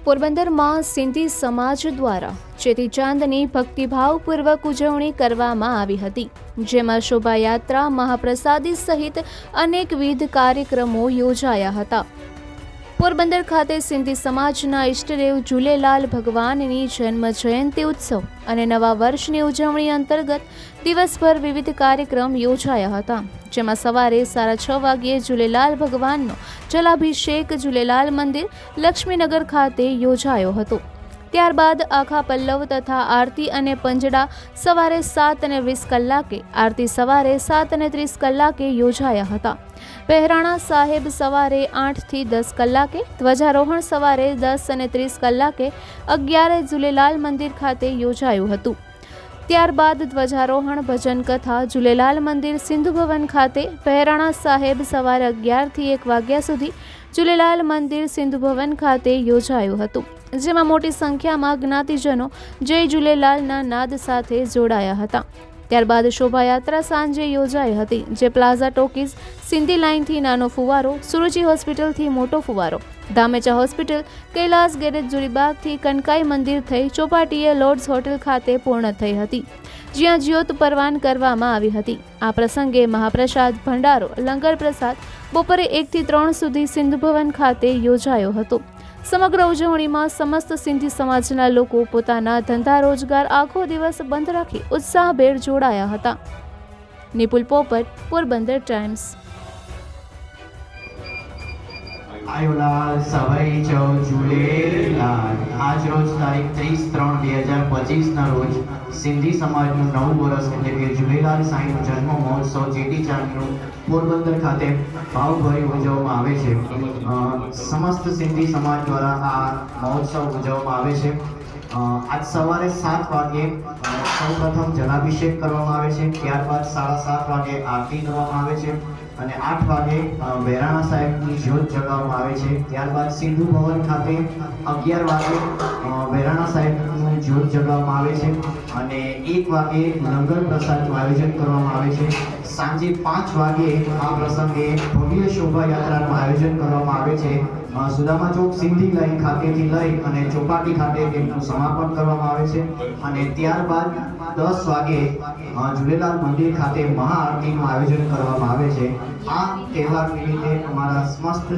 પોરબંદરમાં સિંધી સમાજ દ્વારા ચેટીચાંદની ભક્તિભાવપૂર્વક ઉજવણી કરવામાં આવી હતી, જેમાં શોભાયાત્રા, મહાપ્રસાદી સહિત અનેકવિધ કાર્યક્રમો યોજાયા હતા. પોરબંદર ખાતે સિંધી સમાજના ઇષ્ટદેવ ઝૂલેલાલ ભગવાનની જન્મ જયંતિ ઉત્સવ અને નવા વર્ષની ઉજવણી અંતર્ગત દિવસભર વિવિધ કાર્યક્રમ યોજાયા હતા, જેમાં સવારે 6:30 વાગ્યે ઝૂલેલાલ ભગવાનનો જલાભિષેક ઝૂલેલાલ મંદિર લક્ષ્મીનગર ખાતે યોજાયો હતો. ત્યારબાદ આખા પલ્લવ તથા આરતી અને પંજડા સવારે 7:20 કલાકે, આરતી સવારે 7:30 કલાકે યોજાયા હતા. બહેરાણા સાહેબ સવારે 8 થી 10 કલાકે, ધ્વજારોહણ સવારે 10:30 કલાકે 11 ઝૂલેલાલ મંદિર ખાતે યોજાયું હતું. ત્યારબાદ ધ્વજારોહણ, ભજન કથા ઝૂલેલાલ મંદિર સિંધુ ભવન ખાતે, બહેરાણા સાહેબ સવારે 11 થી 1 વાગ્યા સુધી ઝૂલેલાલ મંદિર સિંધુ ભવન ખાતે યોજાયું હતું, જેમાં મોટી સંખ્યામાં જ્ઞાતિજનો જય ઝૂલેલાલના નાદ સાથે જોડાયા હતા. ત્યારબાદ શોભાયાત્રા સાંજે યોજાઈ હતી, જે પ્લાઝા ટોકીઝ, સિંધી લાઇનથી નાનો ફુવારો, સુરુચિ હોસ્પિટલથી મોટો ફુવારો, ધામેચા હોસ્પિટલ, કૈલાસ ગેરેજ જુડીબાગથી કનકાઈ મંદિર થઈ ચોપાટીએ લોર્ડ્સ હોટેલ ખાતે પૂર્ણ થઈ હતી, જ્યાં જ્યોત પરવાન કરવામાં આવી હતી. આ પ્રસંગે મહાપ્રસાદ, ભંડારો, લંગર પ્રસાદ બપોરે 1 થી 3 સુધી સિંધુ ભવન ખાતે યોજાયો હતો. સમગ્ર ઉજવણીમાં સમસ્ત સિંધી સમાજના લોકો પોતાના ધંધા રોજગાર આખો દિવસ બંધ રાખી ઉત્સાહભેર જોડાયા હતા. નિપુલ પોપટ, પોરબંદર ટાઈમ્સ. આયોલાલ સવાઈ ચૌ ઝૂલેલાલ. આજ રોજ તારીખ 30/3/2025 ના રોજ સિંધી સમાજનું નવું વર્ષ એટલે કે ઝૂલેલાલ સાંઈનો જન્મ મહોત્સવ ચેટીચાંદનું પોરબંદર ખાતે ભાવભરી ઉજવવામાં આવે છે. સમસ્ત સિંધી સમાજ દ્વારા આ મહોત્સવ ઉજવવામાં આવે છે. આજ સવારે 7 વાગે સૌપ્રથમ જલાભિષેક કરવામાં આવે છે. ત્યારબાદ 7:30 વાગે આરતી કરવામાં આવે છે અને 8 વાગે બહેરાણા સાહેબની જ્યોત જગાવવામાં આવે છે. ત્યારબાદ સિંધુ ભવન ખાતે 11 વાગે બહેરાણા સાહેબનું જ્યોત જગાવવામાં આવે છે અને 1 વાગે લંગર પ્રસાદનું આયોજન કરવામાં આવે છે. સાંજે 5 વાગે આ પ્રસંગે ભવ્ય શોભાયાત્રાનું આયોજન કરવામાં આવે છે. સુદામા ચોક સિંધી લાઇન ખાતેથી લઈ અને ચોપાટી ખાતે તેમનું સમાપન કરવામાં આવે છે અને ત્યારબાદ 10 વાગે ઝૂલેલાલ મંદિર ખાતે મહાઆરતીનું આયોજન કરવામાં આવે છે. આ તહેવાર નિમિત્તે અમારા સમસ્ત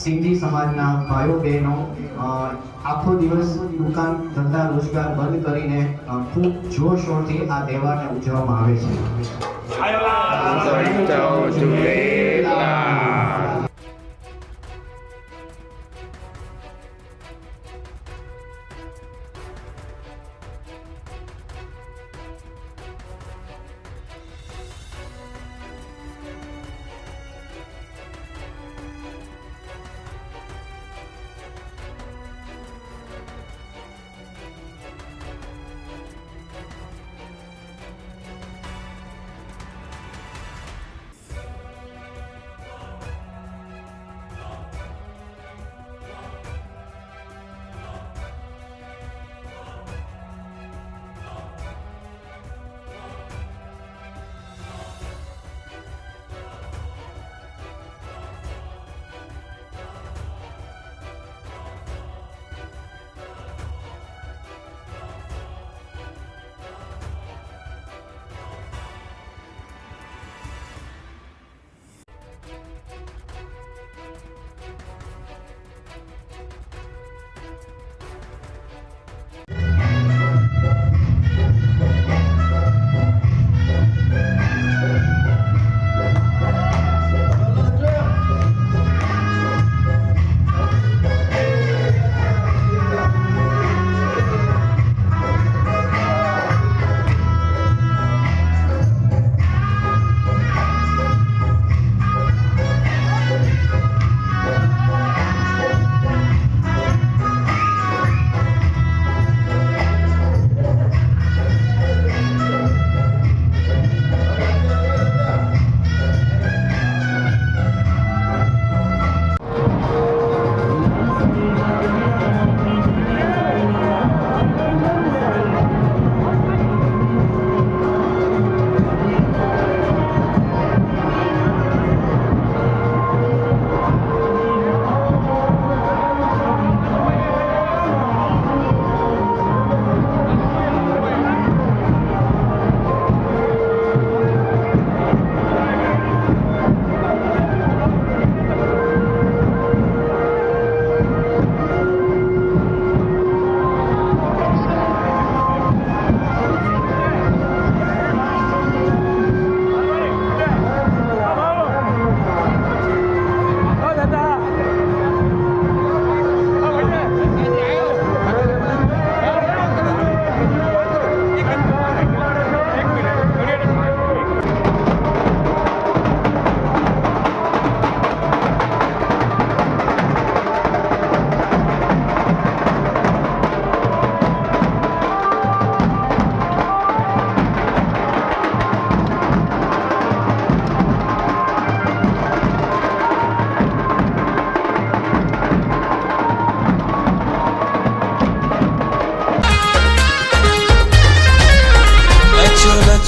સિંધી સમાજના ભાઈઓ બહેનો આખો દિવસ દુકાન ધંધા રોજગાર બંધ કરીને ખૂબ જોરશોરથી આ તહેવારને ઉજવવામાં આવે છે.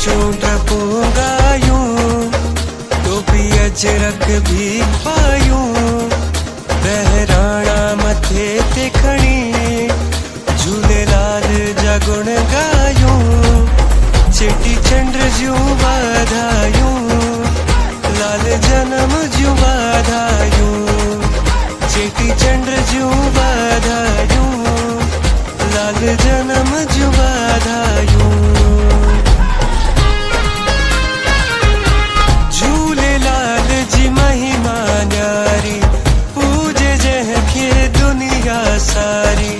चूंड पूंगायूं टोपी अजरक भी पायूं बहराणा मथे ते खणी झूलेलाल जा गुण गायूं चेटी चंड जूं वाधायूं लाल जनम जूं वाधायूं चेटी चंड जूं वाधायूं लाल जनम जूं वाधायूं झूलेलाल जी महिमा न्यारी पूजे जंहिंखे दुनिया सारी